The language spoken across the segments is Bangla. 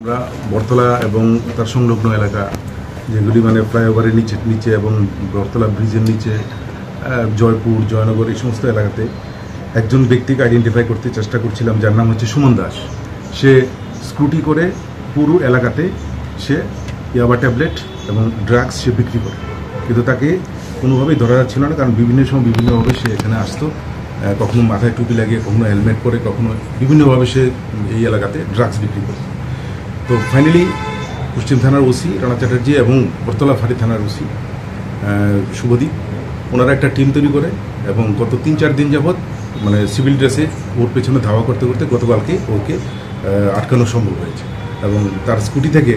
আমরা বরতলা এবং তার সংলগ্ন এলাকা যেগুলি মানে ফ্লাইওভারের নিচে এবং বরতলা ব্রিজের নিচে জয়পুর জয়নগর এই সমস্ত এলাকাতে একজন ব্যক্তিকে আইডেন্টিফাই করতে চেষ্টা করছিলাম, যার নাম হচ্ছে সুমন দাস। সে স্ক্রুটি করে পুরো এলাকাতে সে ইয়াবা ট্যাবলেট এবং ড্রাগস সে বিক্রি করে, কিন্তু তাকে কোনোভাবেই ধরা যাচ্ছিল না, কারণ বিভিন্ন সময় বিভিন্নভাবে সে এখানে আসতো। কখনো মাথায় টুপি লাগিয়ে, কখনো হেলমেট পরে, কখনো বিভিন্নভাবে সে এই এলাকাতে ড্রাগস বিক্রি করে। তো ফাইনালি পশ্চিম থানার ওসি রানা চ্যাটার্জি এবং বরতলা ফাঁড়ি থানার ওসি শুভদীপ ওনারা একটা টিম তৈরি করে এবং গত 3-4 দিন যাবৎ মানে সিভিল ড্রেসে ওর পেছনে ধাওয়া করতে করতে গতকালকে ওকে আটকানো সম্ভব হয়েছে। এবং তার স্কুটি থেকে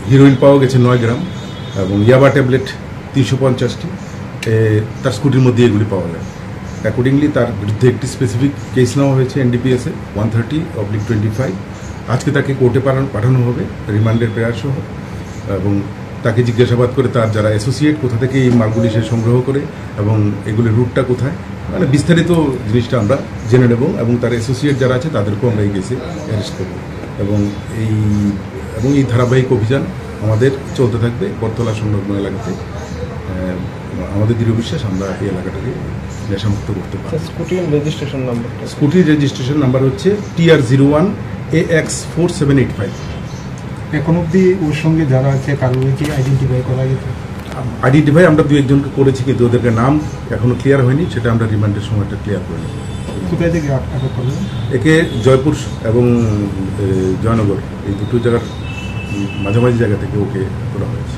হিরোইন পাওয়া গেছে 9 গ্রাম এবং ইয়াবা ট্যাবলেট 350টি তার স্কুটির মধ্যে এগুলি পাওয়া যায়। অ্যাকর্ডিংলি তার বিরুদ্ধে একটি স্পেসিফিক কেস নেওয়া হয়েছে NDPS-এ 130/25। আজকে তাকে কোর্টে পাঠানো হবে রিমান্ডের প্রেয়ার সহ, এবং তাকে জিজ্ঞাসাবাদ করে তার যারা অ্যাসোসিয়েট কোথা থেকে এই মালগুলি সে সংগ্রহ করে এবং এগুলির রুটটা কোথায়, মানে বিস্তারিত জিনিসটা আমরা জেনে নেব এবং তার অ্যাসোসিয়েট যারা আছে তাদেরকেও আমরা এই কেসে অ্যারেস্ট করব এবং এই ধারাবাহিক অভিযান আমাদের চলতে থাকবে বরতলা সংলগ্ন এলাকাতে। আমাদের দৃঢ় বিশ্বাস আমরা এই এলাকাটাকে নেশামুক্ত করতে পারি। স্কুটির রেজিস্ট্রেশন নাম্বার হচ্ছে TR01 AX4785। এখন অব্দি ওর সঙ্গে যারা আছে কারোকে আইডেন্টিফাই করা গেছে? আইডেন্টিফাই আমরা 2-1জনকে করেছি, কিন্তু ওদেরকে নাম এখনো ক্লিয়ার হয়নি, সেটা আমরা রিমান্ডের সময়টা ক্লিয়ার করে নেব। কোথায় থেকে আটক করলেন? একে জয়পুর এবং জয়নগর এই দুটো জায়গার মাঝামাঝি জায়গা থেকে ওকে তোলা হয়েছে।